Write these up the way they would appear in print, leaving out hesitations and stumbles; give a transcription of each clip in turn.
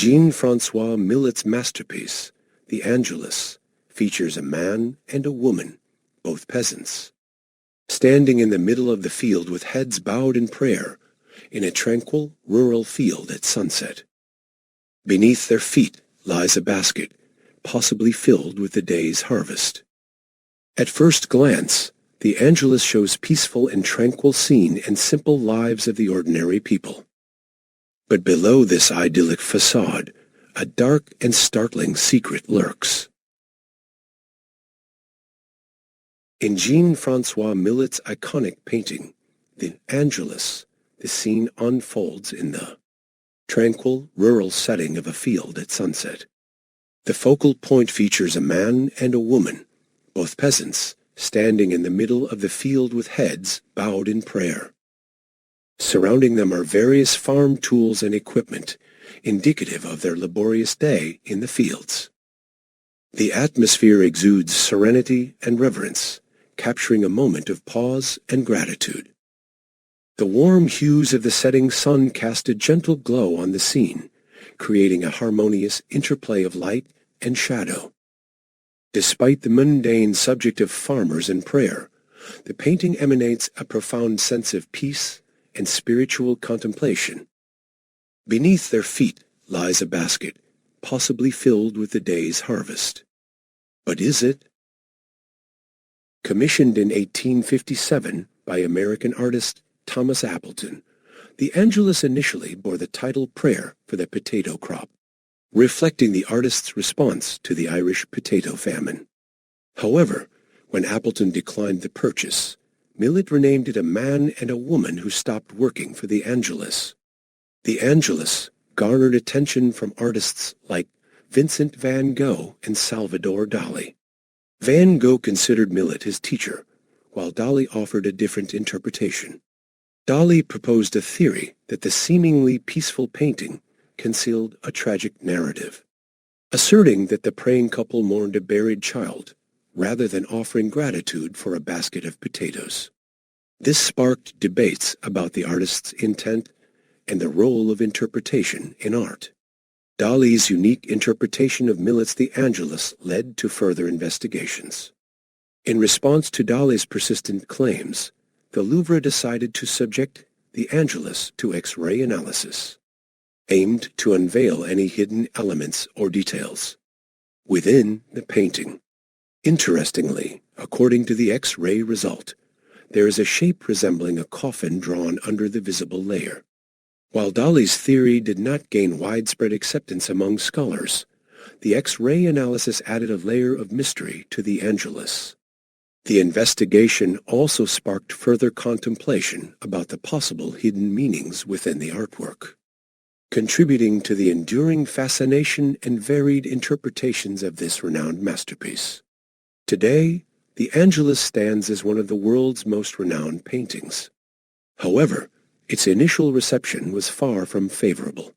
Jean Francois Millet's masterpiece, the Angelus, features a man and a woman, both peasants, standing in the middle of the field with heads bowed in prayer, in a tranquil rural field at sunset. Beneath their feet lies a basket, possibly filled with the day's harvest. At first glance, the Angelus shows peaceful and tranquil scene and simple lives of the ordinary people. But below this idyllic facade, a dark and startling secret lurks. In Jean Francois Millet's iconic painting, the Angelus, the scene unfolds in the tranquil, rural setting of a field at sunset. The focal point features a man and a woman, both peasants, standing in the middle of the field with heads bowed in prayer. Surrounding them are various farm tools and equipment, indicative of their laborious day in the fields. The atmosphere exudes serenity and reverence, capturing a moment of pause and gratitude. The warm hues of the setting sun cast a gentle glow on the scene, creating a harmonious interplay of light and shadow. Despite the mundane subject of farmers and prayer, the painting emanates a profound sense of peace and spiritual contemplation. Beneath their feet lies a basket, possibly filled with the day's harvest. But is it? Commissioned in 1857 by American artist Thomas Appleton, the Angelus initially bore the title Prayer for the Potato Crop, reflecting the artist's response to the Irish potato famine. However, when Appleton declined the purchase, Millet renamed it A Man and a Woman Who Stopped Working for the Angelus. The Angelus garnered attention from artists like Vincent van Gogh and Salvador Dali. Van Gogh considered Millet his teacher, while Dali offered a different interpretation. Dali proposed a theory that the seemingly peaceful painting concealed a tragic narrative, asserting that the praying couple mourned a buried child, rather than offering gratitude for a basket of potatoes. This sparked debates about the artist's intent and the role of interpretation in art. Dali's unique interpretation of Millet's The Angelus led to further investigations. In response to Dali's persistent claims, the Louvre decided to subject The Angelus to X-ray analysis, aimed to unveil any hidden elements or details within the painting. Interestingly, according to the X-ray result, there is a shape resembling a coffin drawn under the visible layer. While Dali's theory did not gain widespread acceptance among scholars, the X-ray analysis added a layer of mystery to the Angelus. The investigation also sparked further contemplation about the possible hidden meanings within the artwork, contributing to the enduring fascination and varied interpretations of this renowned masterpiece. Today, the Angelus stands as one of the world's most renowned paintings. However, its initial reception was far from favorable.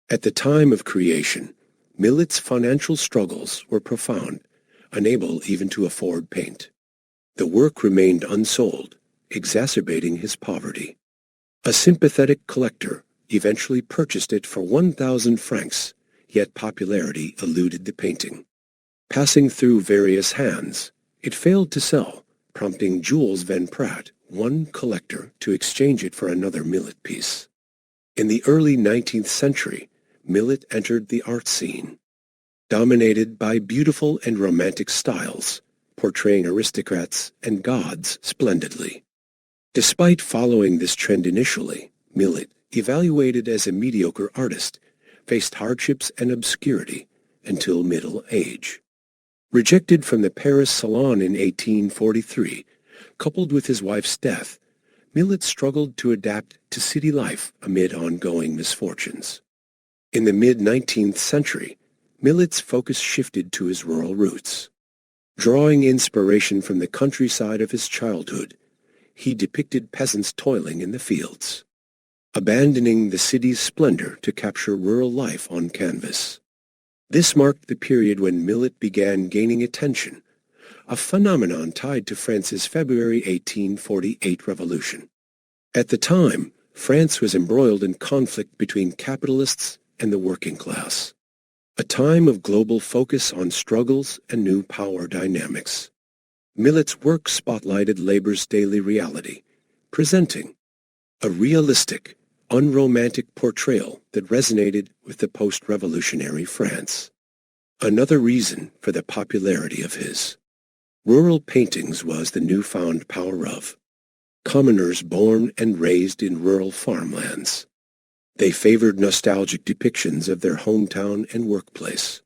At the time of creation, Millet's financial struggles were profound, unable even to afford paint. The work remained unsold, exacerbating his poverty. A sympathetic collector eventually purchased it for 1,000 francs, yet popularity eluded the painting. Passing through various hands, it failed to sell, prompting Jules Van Praat, one collector, to exchange it for another Millet piece. In the early 19th century, Millet entered the art scene, dominated by beautiful and romantic styles, portraying aristocrats and gods splendidly. Despite following this trend initially, Millet, evaluated as a mediocre artist, faced hardships and obscurity until middle age. Rejected from the Paris Salon in 1843, coupled with his wife's death, Millet struggled to adapt to city life amid ongoing misfortunes. In the mid-19th century, Millet's focus shifted to his rural roots. Drawing inspiration from the countryside of his childhood, he depicted peasants toiling in the fields, abandoning the city's splendor to capture rural life on canvas. This marked the period when Millet began gaining attention, a phenomenon tied to France's February 1848 revolution. At the time, France was embroiled in conflict between capitalists and the working class. A time of global focus on struggles and new power dynamics. Millet's work spotlighted labor's daily reality, presenting a realistic, unromantic portrayal that resonated with the post-revolutionary France. Another reason for the popularity of his rural paintings was the newfound power of commoners born and raised in rural farmlands. They favored nostalgic depictions of their hometown and workplace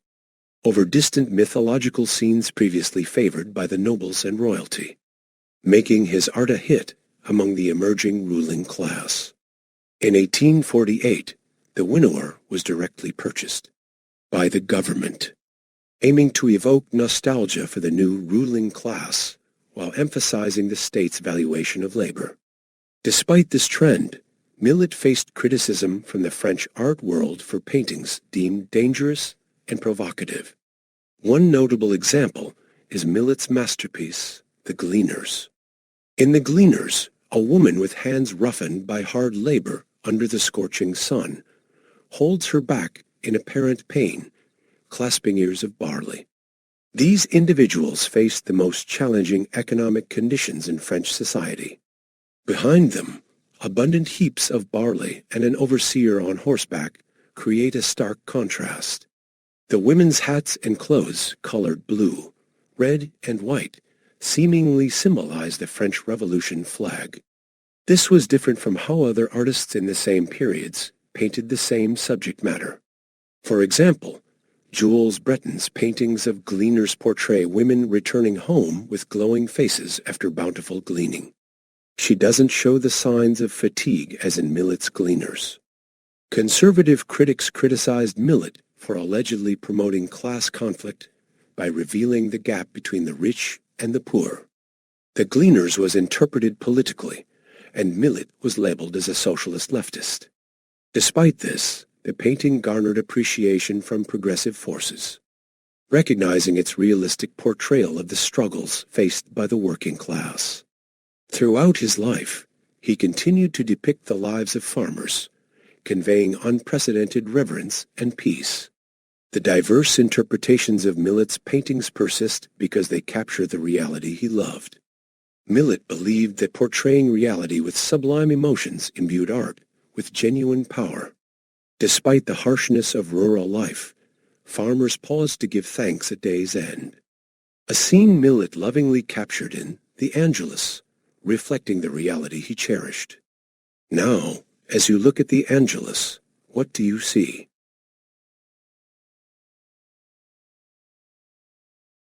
over distant mythological scenes previously favored by the nobles and royalty, making his art a hit among the emerging ruling class. In 1848, the winnower was directly purchased by the government, aiming to evoke nostalgia for the new ruling class while emphasizing the state's valuation of labor. Despite this trend, Millet faced criticism from the French art world for paintings deemed dangerous and provocative. One notable example is Millet's masterpiece, The Gleaners. In The Gleaners, a woman with hands roughened by hard labor under the scorching sun holds her back in apparent pain, clasping ears of barley. These individuals faced the most challenging economic conditions in French society. Behind them, abundant heaps of barley and an overseer on horseback create a stark contrast. The women's hats and clothes, colored blue, red, and white, seemingly symbolize the French Revolution flag. This was different from how other artists in the same periods painted the same subject matter. For example, Jules Breton's paintings of gleaners portray women returning home with glowing faces after bountiful gleaning. She doesn't show the signs of fatigue as in Millet's Gleaners. Conservative critics criticized Millet for allegedly promoting class conflict by revealing the gap between the rich and the poor. The Gleaners was interpreted politically, and Millet was labeled as a socialist leftist. Despite this, the painting garnered appreciation from progressive forces, recognizing its realistic portrayal of the struggles faced by the working class. Throughout his life, he continued to depict the lives of farmers, conveying unprecedented reverence and peace. The diverse interpretations of Millet's paintings persist because they capture the reality he loved. Millet believed that portraying reality with sublime emotions imbued art with genuine power. Despite the harshness of rural life, farmers paused to give thanks at day's end. A scene Millet lovingly captured in The Angelus, reflecting the reality he cherished. Now, as you look at the Angelus, what do you see?